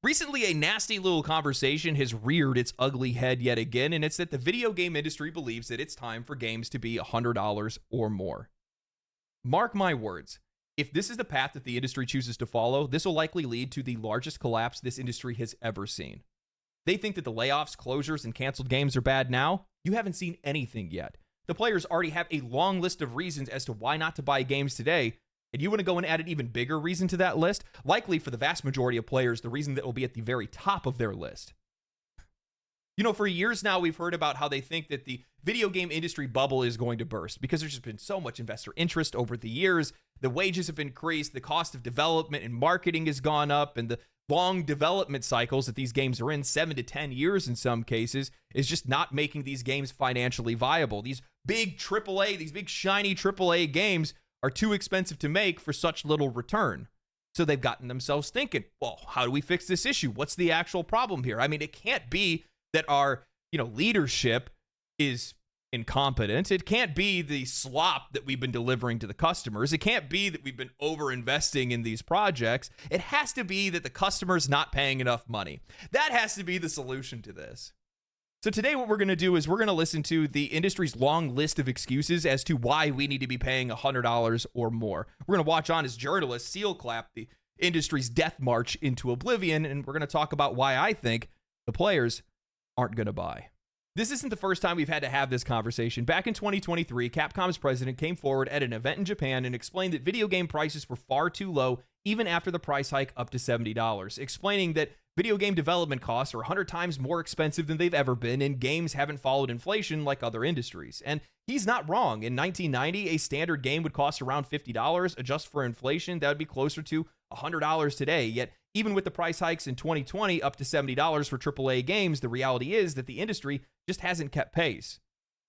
Recently, a nasty little conversation has reared its ugly head yet again, and it's that the video game industry believes that it's time for games to be $100 or more. Mark my words, if this is the path that the industry chooses to follow, this will likely lead to the largest collapse this industry has ever seen. They think that the layoffs, closures, and canceled games are bad now. You haven't seen anything yet. The players already have a long list of reasons as to why not to buy games today, and you want to go and add an even bigger reason to that list? Likely for the vast majority of players, the reason that will be at the very top of their list. You know, for years now, we've heard about how they think that the video game industry bubble is going to burst because there's just been so much investor interest over the years. The wages have increased, the cost of development and marketing has gone up, and the long development cycles that these games are in, 7 to 10 years in some cases, is just not making these games financially viable. These big AAA, these big shiny AAA games are too expensive to make for such little return. So they've gotten themselves thinking, well, how do we fix this issue? What's the actual problem here? I mean, it can't be that our, leadership is incompetent. It can't be the slop that we've been delivering to the customers. It can't be that we've been over-investing in these projects. It has to be that the customer's not paying enough money. That has to be the solution to this. So today what we're going to do is we're going to listen to the industry's long list of excuses as to why we need to be paying $100 or more. We're going to watch on as journalists seal clap the industry's death march into oblivion, and we're going to talk about why I think the players aren't going to buy. This isn't the first time we've had to have this conversation. Back in 2023, Capcom's president came forward at an event in Japan and explained that video game prices were far too low even after the price hike up to $70, explaining that video game development costs are 100 times more expensive than they've ever been, and games haven't followed inflation like other industries. And he's not wrong. In 1990, a standard game would cost around $50. Adjust for inflation, that would be closer to $100 today. Yet, even with the price hikes in 2020 up to $70 for AAA games, the reality is that the industry just hasn't kept pace.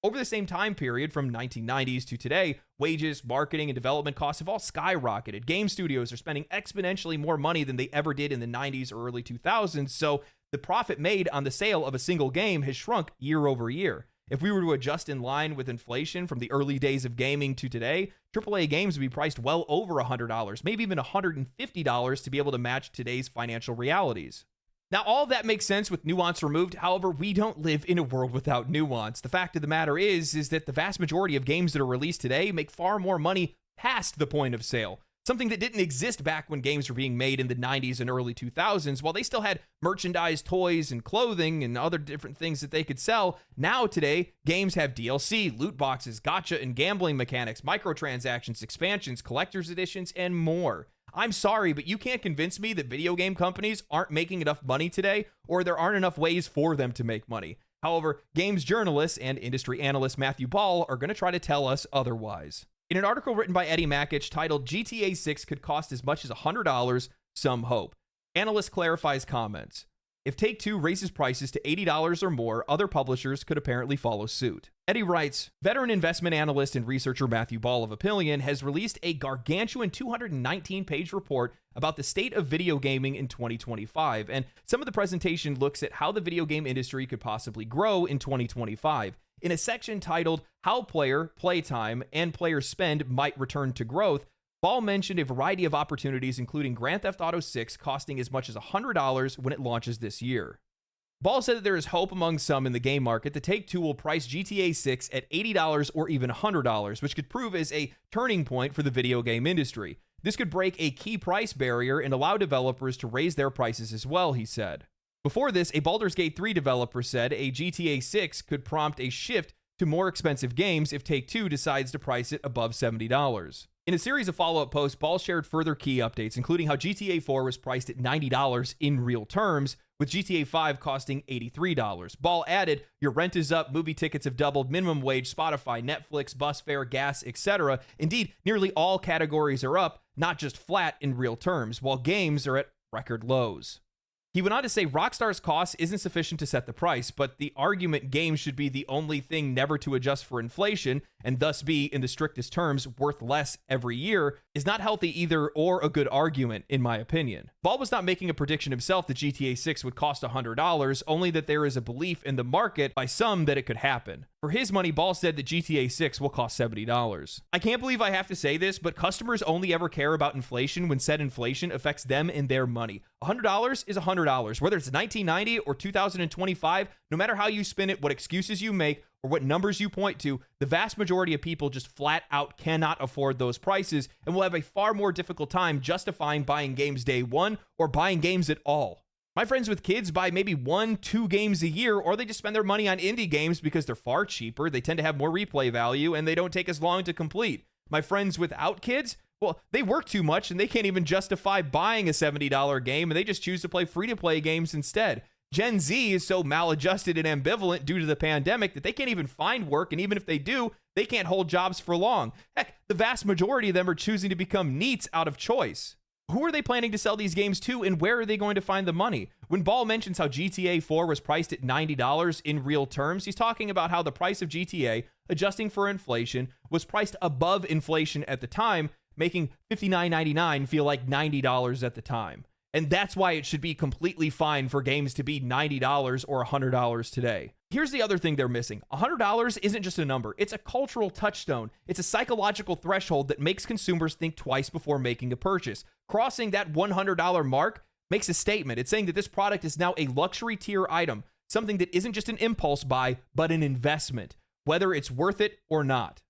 Over the same time period, from 1990s to today, wages, marketing, and development costs have all skyrocketed. Game studios are spending exponentially more money than they ever did in the 90s or early 2000s, so the profit made on the sale of a single game has shrunk year over year. If we were to adjust in line with inflation from the early days of gaming to today, AAA games would be priced well over $100, maybe even $150 to be able to match today's financial realities. Now, all of that makes sense with nuance removed. However, we don't live in a world without nuance. The fact of the matter is that the vast majority of games that are released today make far more money past the point of sale. Something that didn't exist back when games were being made in the 90s and early 2000s. While they still had merchandise, toys, and clothing and other different things that they could sell, now today, games have DLC, loot boxes, gacha and gambling mechanics, microtransactions, expansions, collector's editions, and more. I'm sorry, but you can't convince me that video game companies aren't making enough money today, or there aren't enough ways for them to make money. However, games journalists and industry analyst Matthew Ball are going to try to tell us otherwise. In an article written by Eddie Mackich titled GTA 6 could cost as much as $100, some hope. Analyst clarifies comments. If Take-Two raises prices to $80 or more, other publishers could apparently follow suit. Eddie writes, veteran investment analyst and researcher Matthew Ball of Opinion has released a gargantuan 219-page report about the state of video gaming in 2025, and some of the presentation looks at how the video game industry could possibly grow in 2025. In a section titled How Player, Playtime, and Player Spend Might Return to Growth, Ball mentioned a variety of opportunities, including Grand Theft Auto 6 costing as much as $100 when it launches this year. Ball said that there is hope among some in the game market that Take-Two will price GTA 6 at $80 or even $100, which could prove as a turning point for the video game industry. This could break a key price barrier and allow developers to raise their prices as well, he said. Before this, a Baldur's Gate 3 developer said a GTA 6 could prompt a shift to more expensive games if Take-Two decides to price it above $70. In a series of follow-up posts, Ball shared further key updates, including how GTA 4 was priced at $90 in real terms, with GTA 5 costing $83. Ball added, your rent is up, movie tickets have doubled, minimum wage, Spotify, Netflix, bus fare, gas, etc. Indeed, nearly all categories are up, not just flat in real terms, while games are at record lows. He went on to say Rockstar's cost isn't sufficient to set the price, but the argument games should be the only thing never to adjust for inflation and thus be, in the strictest terms, worth less every year is not healthy either or a good argument, in my opinion. Ball was not making a prediction himself that GTA 6 would cost $100, only that there is a belief in the market by some that it could happen. For his money, Ball said that GTA 6 will cost $70. I can't believe I have to say this, but customers only ever care about inflation when said inflation affects them and their money. $100 is $100, whether it's 1990 or 2025, no matter how you spin it, what excuses you make, or what numbers you point to, the vast majority of people just flat out cannot afford those prices and will have a far more difficult time justifying buying games day one or buying games at all. My friends with kids buy maybe 1-2 games a year, or they just spend their money on indie games because they're far cheaper, they tend to have more replay value, and they don't take as long to complete. My friends without kids, well, they work too much and they can't even justify buying a $70 game, and they just choose to play free-to-play games instead. Gen Z is so maladjusted and ambivalent due to the pandemic that they can't even find work, and even if they do, they can't hold jobs for long. Heck, the vast majority of them are choosing to become NEETs out of choice. Who are they planning to sell these games to, and where are they going to find the money? When Ball mentions how GTA 4 was priced at $90 in real terms, he's talking about how the price of GTA, adjusting for inflation, was priced above inflation at the time, making $59.99 feel like $90 at the time. And that's why it should be completely fine for games to be $90 or $100 today. Here's the other thing they're missing. $100 isn't just a number. It's a cultural touchstone. It's a psychological threshold that makes consumers think twice before making a purchase. Crossing that $100 mark makes a statement. It's saying that this product is now a luxury tier item, something that isn't just an impulse buy, but an investment, whether it's worth it or not.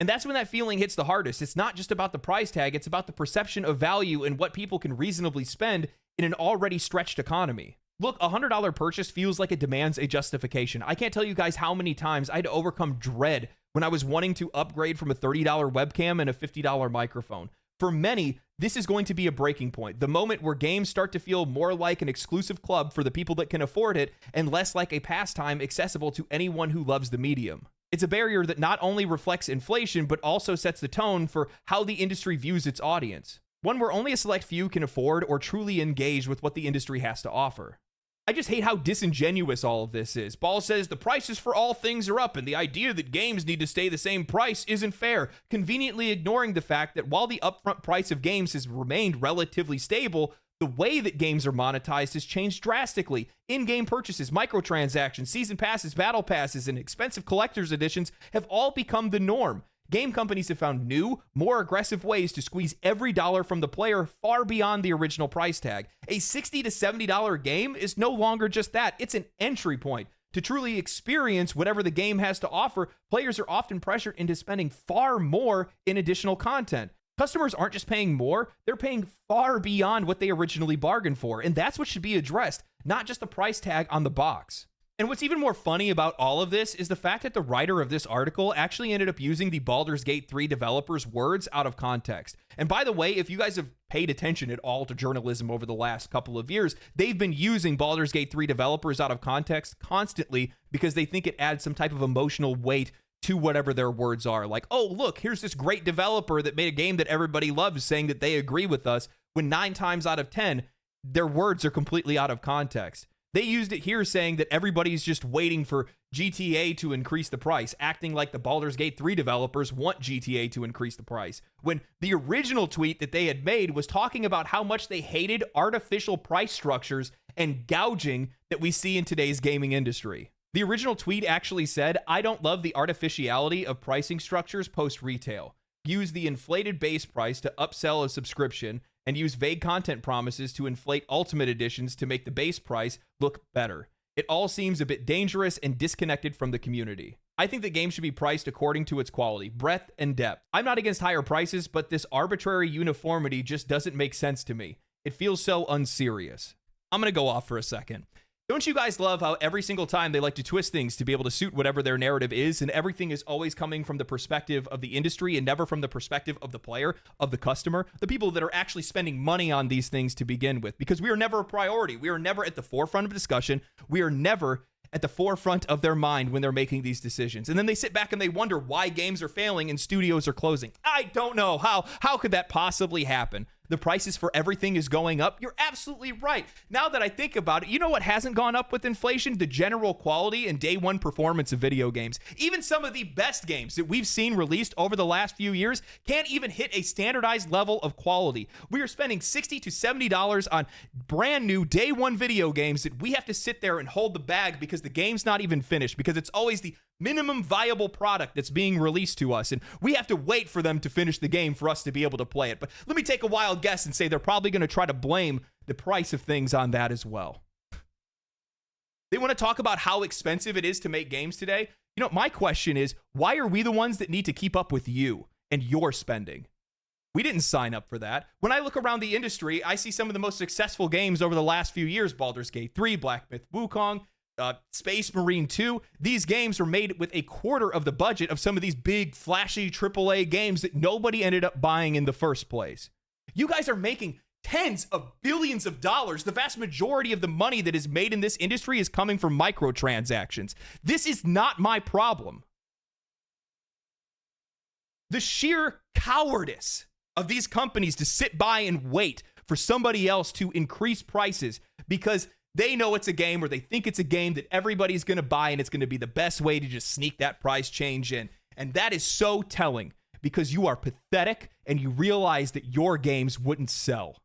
And that's when that feeling hits the hardest. It's not just about the price tag, it's about the perception of value and what people can reasonably spend in an already stretched economy. Look, a $100 purchase feels like it demands a justification. I can't tell you guys how many times I had to overcome dread when I was wanting to upgrade from a $30 webcam and a $50 microphone. For many, this is going to be a breaking point, the moment where games start to feel more like an exclusive club for the people that can afford it and less like a pastime accessible to anyone who loves the medium. It's a barrier that not only reflects inflation, but also sets the tone for how the industry views its audience. One where only a select few can afford or truly engage with what the industry has to offer. I just hate how disingenuous all of this is. Ball says the prices for all things are up, and the idea that games need to stay the same price isn't fair, conveniently ignoring the fact that while the upfront price of games has remained relatively stable, the way that games are monetized has changed drastically. In-game purchases, microtransactions, season passes, battle passes, and expensive collector's editions have all become the norm. Game companies have found new, more aggressive ways to squeeze every dollar from the player far beyond the original price tag. A $60 to $70 game is no longer just that, it's an entry point. To truly experience whatever the game has to offer, players are often pressured into spending far more in additional content. Customers aren't just paying more, they're paying far beyond what they originally bargained for, and that's what should be addressed, not just the price tag on the box. And what's even more funny about all of this is the fact that the writer of this article actually ended up using the Baldur's Gate 3 developers' words out of context. And by the way, if you guys have paid attention at all to journalism over the last couple of years, they've been using Baldur's Gate 3 developers out of context constantly because they think it adds some type of emotional weight to whatever their words are. Like, oh, look, here's this great developer that made a game that everybody loves saying that they agree with us, when 9 times out of 10, their words are completely out of context. They used it here saying that everybody's just waiting for GTA to increase the price, acting like the Baldur's Gate 3 developers want GTA to increase the price, when the original tweet that they had made was talking about how much they hated artificial price structures and gouging that we see in today's gaming industry. The original tweet actually said, "I don't love the artificiality of pricing structures post-retail. Use the inflated base price to upsell a subscription and use vague content promises to inflate ultimate editions to make the base price look better. It all seems a bit dangerous and disconnected from the community. I think that games should be priced according to its quality, breadth, and depth. I'm not against higher prices, but this arbitrary uniformity just doesn't make sense to me. It feels so unserious." I'm going to go off for a second. Don't you guys love how every single time they like to twist things to be able to suit whatever their narrative is, and everything is always coming from the perspective of the industry and never from the perspective of the player, of the customer, the people that are actually spending money on these things to begin with? Because we are never a priority. We are never at the forefront of discussion. We are never at the forefront of their mind when they're making these decisions. And then they sit back and they wonder why games are failing and studios are closing. I don't know. How could that possibly happen? the prices for everything is going up. You're absolutely right. Now that I think about it, you know what hasn't gone up with inflation? The general quality and day one performance of video games. Even some of the best games that we've seen released over the last few years can't even hit a standardized level of quality. We are spending $60 to $70 on brand new day one video games that we have to sit there and hold the bag because the game's not even finished, because it's always the minimum viable product that's being released to us, and we have to wait for them to finish the game for us to be able to play it. But let me take a wild guess and say they're probably going to try to blame the price of things on that as well. They want to talk about how expensive it is to make games today. You know, my question is, why are we the ones that need to keep up with you and your spending? We didn't sign up for that. When I look around the industry, I see some of the most successful games over the last few years: Baldur's Gate 3, Black Myth Wukong, Space Marine 2. These games are made with a quarter of the budget of some of these big, flashy AAA games that nobody ended up buying in the first place. You guys are making tens of billions of dollars. The vast majority of the money that is made in this industry is coming from microtransactions. This is not my problem. The sheer cowardice of these companies to sit by and wait for somebody else to increase prices because they know it's a game, or they think it's a game that everybody's going to buy, and it's going to be the best way to just sneak that price change in. And that is so telling, because you are pathetic and you realize that your games wouldn't sell.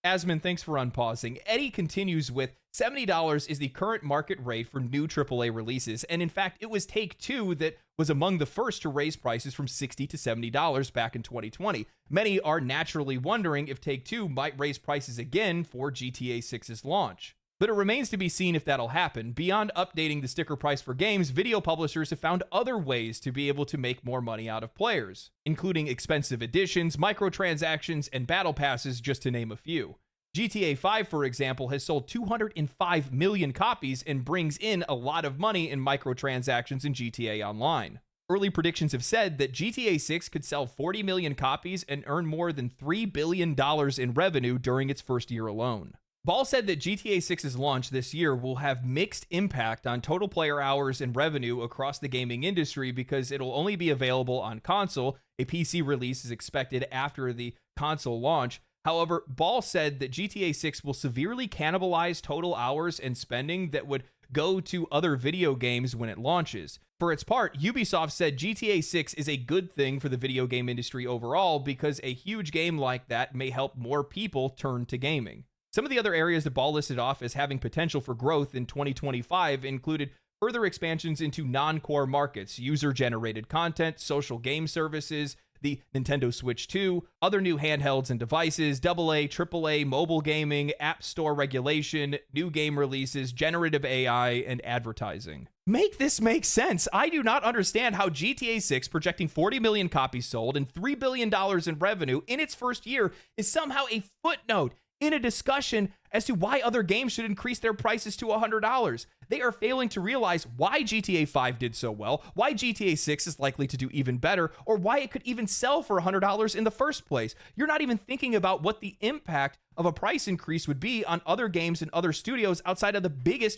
Asman, thanks for unpausing. Eddie continues with, $70 is the current market rate for new AAA releases, and in fact, it was Take-Two that was among the first to raise prices from $60 to $70 back in 2020. Many are naturally wondering if Take-Two might raise prices again for GTA 6's launch. But it remains to be seen if that'll happen. Beyond updating the sticker price for games, video publishers have found other ways to be able to make more money out of players, including expensive editions, microtransactions, and battle passes, just to name a few. GTA 5, for example, has sold 205 million copies and brings in a lot of money in microtransactions in GTA Online. Early predictions have said that GTA 6 could sell 40 million copies and earn more than $3 billion in revenue during its first year alone. Ball said that GTA 6's launch this year will have mixed impact on total player hours and revenue across the gaming industry because it'll only be available on console. A PC release is expected after the console launch. However, Ball said that GTA 6 will severely cannibalize total hours and spending that would go to other video games when it launches. For its part, Ubisoft said GTA 6 is a good thing for the video game industry overall because a huge game like that may help more people turn to gaming. Some of the other areas that Ball listed off as having potential for growth in 2025 included further expansions into non-core markets, user-generated content, social game services, the Nintendo Switch 2, other new handhelds and devices, AA, AAA, mobile gaming, app store regulation, new game releases, generative AI, and advertising. Make this make sense. I do not understand how GTA 6, projecting 40 million copies sold and $3 billion in revenue in its first year, is somehow a footnote in a discussion as to why other games should increase their prices to $100. They are failing to realize why GTA 5 did so well, why GTA 6 is likely to do even better, or why it could even sell for $100 in the first place. You're not even thinking about what the impact of a price increase would be on other games and other studios outside of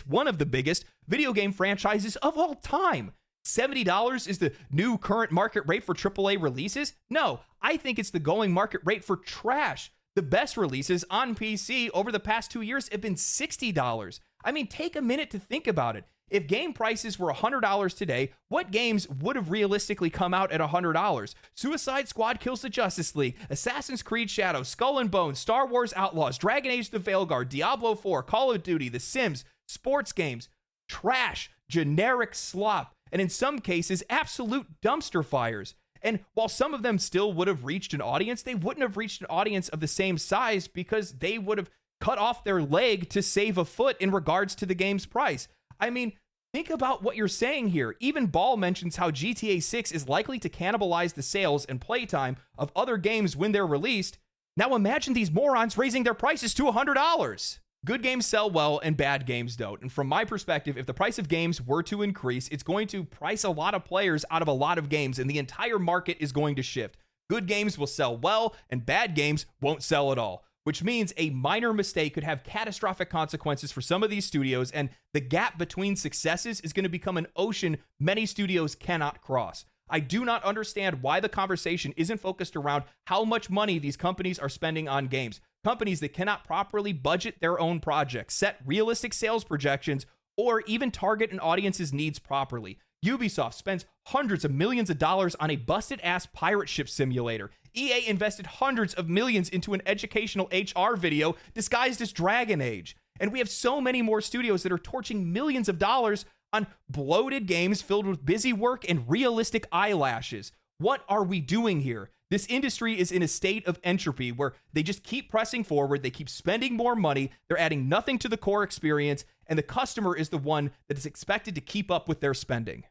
one of the biggest video game franchises of all time. $70 is the new current market rate for AAA releases? No, I think it's the going market rate for trash. The best releases on PC over the past 2 years have been $60. I mean, take a minute to think about it. If game prices were $100 today, what games would have realistically come out at $100? Suicide Squad Kills the Justice League, Assassin's Creed Shadows, Skull and Bones, Star Wars Outlaws, Dragon Age the Veilguard, Diablo 4, Call of Duty, The Sims, sports games, trash, generic slop, and in some cases, absolute dumpster fires. And while some of them still would have reached an audience, they wouldn't have reached an audience of the same size because they would have cut off their leg to save a foot in regards to the game's price. I mean, think about what you're saying here. Even Ball mentions how GTA 6 is likely to cannibalize the sales and playtime of other games when they're released. Now imagine these morons raising their prices to $100. Good games sell well and bad games don't. And from my perspective, if the price of games were to increase, it's going to price a lot of players out of a lot of games, and the entire market is going to shift. Good games will sell well, and bad games won't sell at all, which means a minor mistake could have catastrophic consequences for some of these studios, and the gap between successes is going to become an ocean many studios cannot cross. I do not understand why the conversation isn't focused around how much money these companies are spending on games. Companies that cannot properly budget their own projects, set realistic sales projections, or even target an audience's needs properly. Ubisoft spends hundreds of millions of dollars on a busted-ass pirate ship simulator. EA invested hundreds of millions into an educational HR video disguised as Dragon Age. And we have so many more studios that are torching millions of dollars on bloated games filled with busy work and realistic eyelashes. What are we doing here? This industry is in a state of entropy where they just keep pressing forward, they keep spending more money, they're adding nothing to the core experience, and the customer is the one that is expected to keep up with their spending.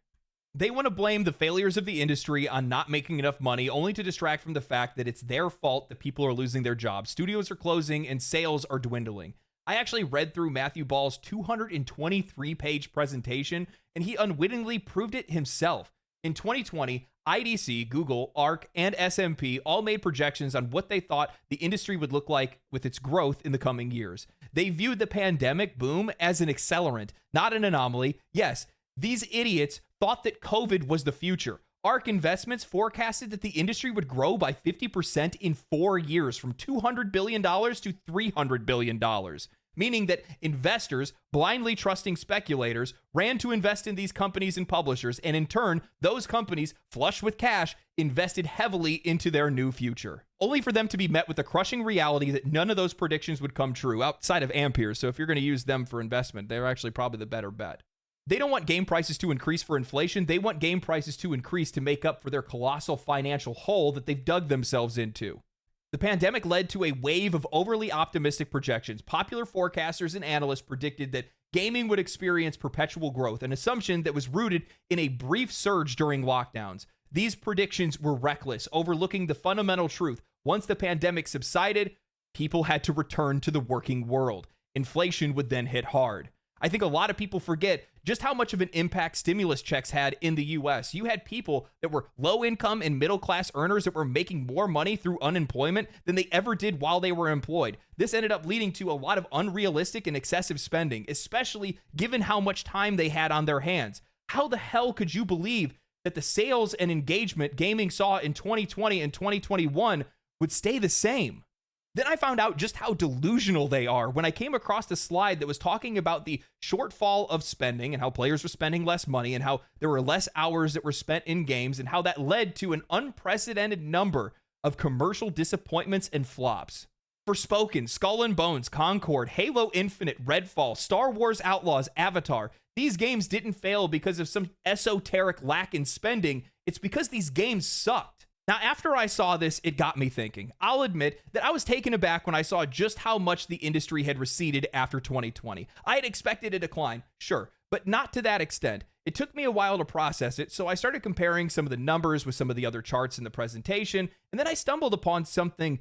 They want to blame the failures of the industry on not making enough money, only to distract from the fact that it's their fault that people are losing their jobs, studios are closing, and sales are dwindling. I actually read through Matthew Ball's 223-page presentation, and he unwittingly proved it himself. In 2020, IDC, Google, ARC, and SMP all made projections on what they thought the industry would look like with its growth in the coming years. They viewed the pandemic boom as an accelerant, not an anomaly. Yes, these idiots thought that COVID was the future. ARC Investments forecasted that the industry would grow by 50% in 4 years, from $200 billion to $300 billion. Meaning that investors, blindly trusting speculators, ran to invest in these companies and publishers, and in turn, those companies, flush with cash, invested heavily into their new future. Only for them to be met with the crushing reality that none of those predictions would come true, outside of Ampere, so if you're going to use them for investment, they're actually probably the better bet. They don't want game prices to increase for inflation, they want game prices to increase to make up for their colossal financial hole that they've dug themselves into. The pandemic led to a wave of overly optimistic projections. Popular forecasters and analysts predicted that gaming would experience perpetual growth, an assumption that was rooted in a brief surge during lockdowns. These predictions were reckless, overlooking the fundamental truth. Once the pandemic subsided, people had to return to the working world. Inflation would then hit hard. I think a lot of people forget just how much of an impact stimulus checks had in the US. You had people that were low income and middle class earners that were making more money through unemployment than they ever did while they were employed. This ended up leading to a lot of unrealistic and excessive spending, especially given how much time they had on their hands. How the hell could you believe that the sales and engagement gaming saw in 2020 and 2021 would stay the same? Then I found out just how delusional they are when I came across a slide that was talking about the shortfall of spending and how players were spending less money and how there were less hours that were spent in games and how that led to an unprecedented number of commercial disappointments and flops. Forspoken, Skull and Bones, Concord, Halo Infinite, Redfall, Star Wars Outlaws, Avatar. These games didn't fail because of some esoteric lack in spending. It's because these games sucked. Now, after I saw this, it got me thinking. I'll admit that I was taken aback when I saw just how much the industry had receded after 2020. I had expected a decline, sure, but not to that extent. It took me a while to process it, so I started comparing some of the numbers with some of the other charts in the presentation, and then I stumbled upon something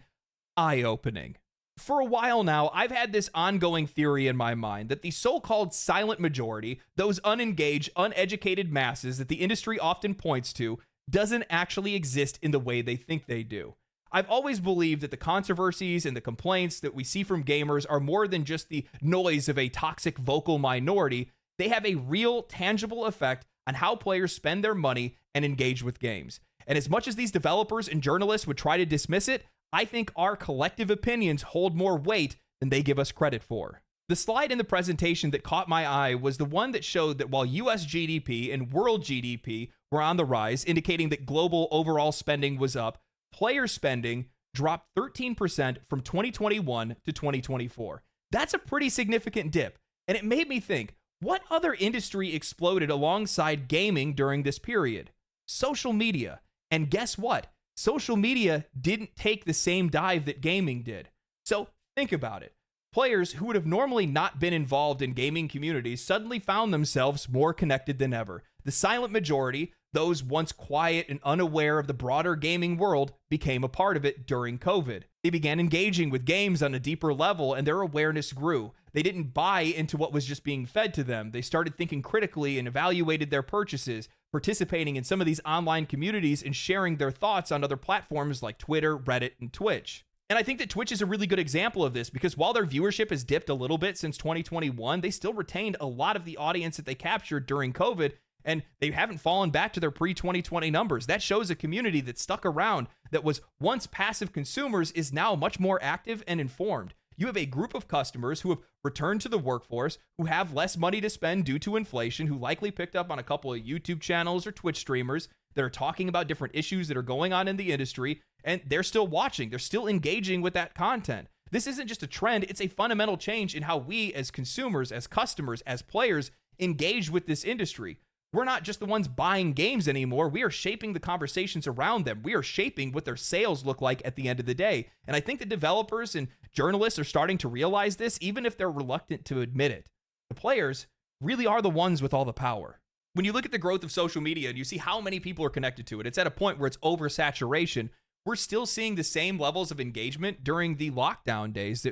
eye-opening. For a while now, I've had this ongoing theory in my mind that the so-called silent majority, those unengaged, uneducated masses that the industry often points to, doesn't actually exist in the way they think they do. I've always believed that the controversies and the complaints that we see from gamers are more than just the noise of a toxic vocal minority. They have a real, tangible effect on how players spend their money and engage with games. And as much as these developers and journalists would try to dismiss it, I think our collective opinions hold more weight than they give us credit for. The slide in the presentation that caught my eye was the one that showed that while US GDP and world GDP were on the rise, indicating that global overall spending was up, player spending dropped 13% from 2021 to 2024. That's a pretty significant dip, and it made me think, what other industry exploded alongside gaming during this period? Social media. And guess what? Social media didn't take the same dive that gaming did. So think about it. Players who would have normally not been involved in gaming communities suddenly found themselves more connected than ever. The silent majority, those once quiet and unaware of the broader gaming world, became a part of it during COVID. They began engaging with games on a deeper level, and their awareness grew. They didn't buy into what was just being fed to them. They started thinking critically and evaluated their purchases, participating in some of these online communities and sharing their thoughts on other platforms like Twitter, Reddit, and Twitch. And I think that Twitch is a really good example of this because while their viewership has dipped a little bit since 2021, they still retained a lot of the audience that they captured during COVID. And they haven't fallen back to their pre-2020 numbers. That shows a community that stuck around, that was once passive consumers, is now much more active and informed. You have a group of customers who have returned to the workforce, who have less money to spend due to inflation, who likely picked up on a couple of YouTube channels or Twitch streamers that are talking about different issues that are going on in the industry, and they're still watching. They're still engaging with that content. This isn't just a trend. It's a fundamental change in how we as consumers, as customers, as players engage with this industry. We're not just the ones buying games anymore. We are shaping the conversations around them. We are shaping what their sales look like at the end of the day. And I think the developers and journalists are starting to realize this, even if they're reluctant to admit it. The players really are the ones with all the power. When you look at the growth of social media and you see how many people are connected to it, it's at a point where it's oversaturation. We're still seeing the same levels of engagement during the lockdown days.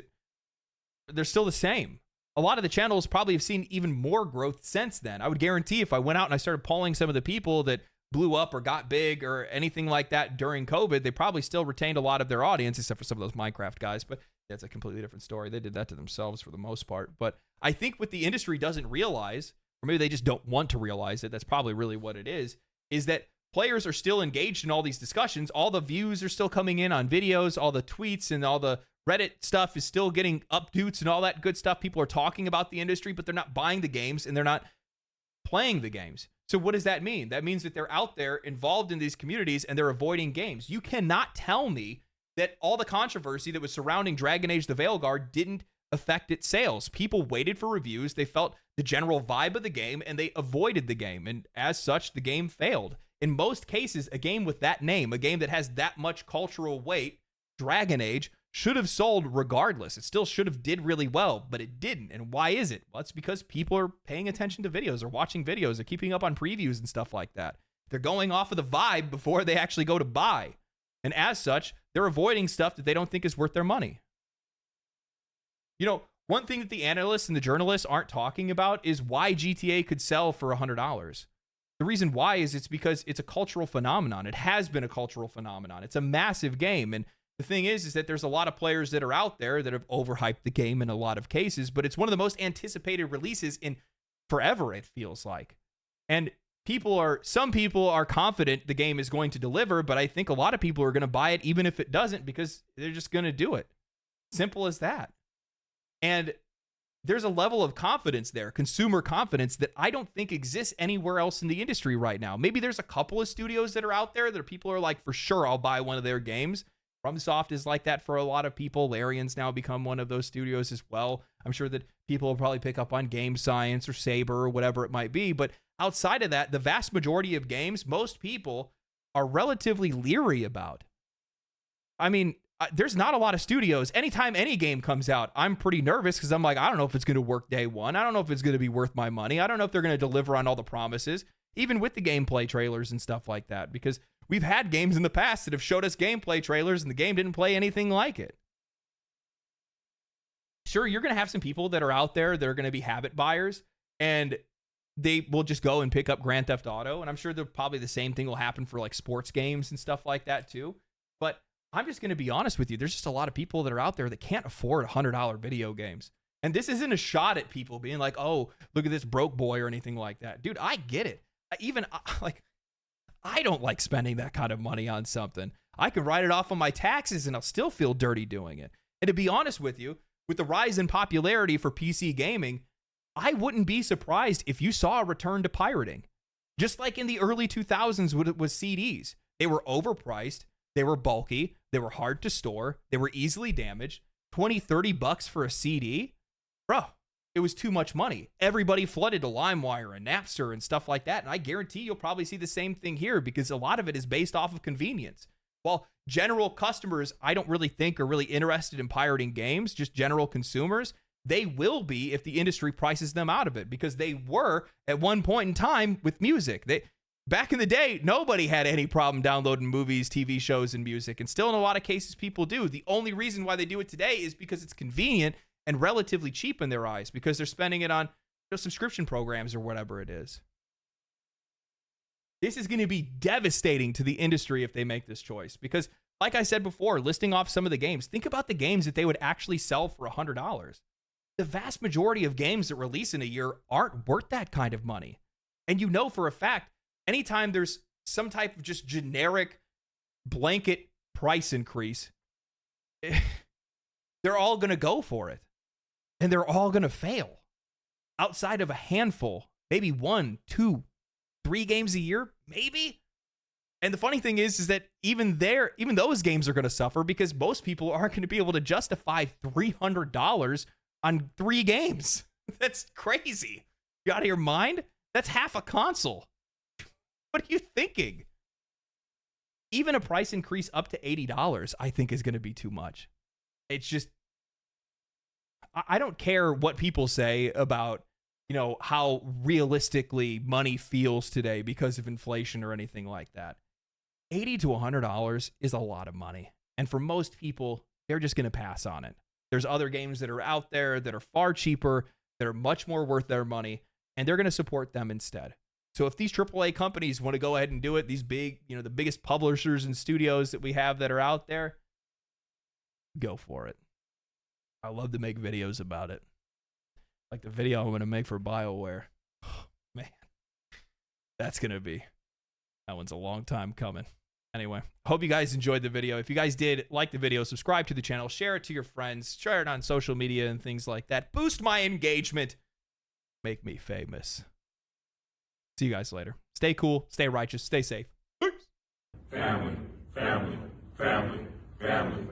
They're still the same. A lot of the channels probably have seen even more growth since then. I would guarantee if I went out and I started polling some of the people that blew up or got big or anything like that during COVID, they probably still retained a lot of their audience, except for some of those Minecraft guys. But that's a completely different story. They did that to themselves for the most part. But I think what the industry doesn't realize, or maybe they just don't want to realize it, that's probably really what it is that players are still engaged in all these discussions. All the views are still coming in on videos, all the tweets and all the Reddit stuff is still getting updates and all that good stuff. People are talking about the industry, but they're not buying the games and they're not playing the games. So what does that mean? That means that they're out there involved in these communities and they're avoiding games. You cannot tell me that all the controversy that was surrounding Dragon Age the Veilguard didn't affect its sales. People waited for reviews. They felt the general vibe of the game and they avoided the game. And as such, the game failed. In most cases, a game with that name, a game that has that much cultural weight, Dragon Age, should have sold regardless. It still should have did really well, but it didn't. And why is it? Well, it's because people are paying attention to videos or watching videos. They're keeping up on previews and stuff like that. They're going off of the vibe before they actually go to buy. And as such, they're avoiding stuff that they don't think is worth their money. You know, one thing that the analysts and the journalists aren't talking about is why GTA could sell for $100. The reason why is it's because it's a cultural phenomenon. It has been a cultural phenomenon. It's a massive game. And the thing is that there's a lot of players that are out there that have overhyped the game in a lot of cases, but it's one of the most anticipated releases in forever, it feels like. And some people are confident the game is going to deliver, but I think a lot of people are going to buy it even if it doesn't because they're just going to do it. Simple as that. And there's a level of confidence there, consumer confidence, that I don't think exists anywhere else in the industry right now. Maybe there's a couple of studios that are out there that people are like, for sure, I'll buy one of their games. FromSoft is like that for a lot of people. Larian's now become one of those studios as well. I'm sure that people will probably pick up on Game Science or Saber or whatever it might be. But outside of that, the vast majority of games, most people are relatively leery about. I mean, there's not a lot of studios. Anytime any game comes out, I'm pretty nervous because I'm like, I don't know if it's going to work day one. I don't know if it's going to be worth my money. I don't know if they're going to deliver on all the promises, even with the gameplay trailers and stuff like that, because we've had games in the past that have showed us gameplay trailers and the game didn't play anything like it. Sure, you're going to have some people that are out there that are going to be habit buyers and they will just go and pick up Grand Theft Auto. And I'm sure probably the same thing will happen for like sports games and stuff like that too. But I'm just going to be honest with you. There's just a lot of people that are out there that can't afford $100 video games. And this isn't a shot at people being like, oh, look at this broke boy or anything like that. Dude, I get it. I don't like spending that kind of money on something. I can write it off on my taxes and I'll still feel dirty doing it. And to be honest with you, with the rise in popularity for PC gaming, I wouldn't be surprised if you saw a return to pirating. Just like in the early 2000s with CDs. They were overpriced. They were bulky. They were hard to store. They were easily damaged. $20-$30 for a CD? Bro, it was too much money. Everybody flooded to LimeWire and Napster and stuff like that. And I guarantee you'll probably see the same thing here because a lot of it is based off of convenience. While general customers, I don't really think are really interested in pirating games, just general consumers, they will be if the industry prices them out of it because they were at one point in time with music. Back in the day, nobody had any problem downloading movies, TV shows, and music. And still in a lot of cases, people do. The only reason why they do it today is because it's convenient and relatively cheap in their eyes because they're spending it on subscription programs or whatever it is. This is going to be devastating to the industry if they make this choice because, like I said before, listing off some of the games, think about the games that they would actually sell for $100. The vast majority of games that release in a year aren't worth that kind of money. And you know for a fact, anytime there's some type of just generic blanket price increase, they're all going to go for it. And they're all going to fail. Outside of a handful, maybe 1, 2, 3 games a year, maybe. And the funny thing is that even those games are going to suffer because most people aren't going to be able to justify $300 on 3 games. That's crazy. You out of your mind? That's half a console. What are you thinking? Even a price increase up to $80, I think, is going to be too much. It's just, I don't care what people say about, how realistically money feels today because of inflation or anything like that. $80 to $100 is a lot of money. And for most people, they're just going to pass on it. There's other games that are out there that are far cheaper, that are much more worth their money, and they're going to support them instead. So if these AAA companies want to go ahead and do it, these big, the biggest publishers and studios that we have that are out there, go for it. I love to make videos about it. Like the video I'm going to make for BioWare. Oh, man. That one's a long time coming. Anyway, hope you guys enjoyed the video. If you guys did, like the video, subscribe to the channel, share it to your friends, share it on social media and things like that. Boost my engagement. Make me famous. See you guys later. Stay cool, stay righteous, stay safe. Peace. Family, family, family, family.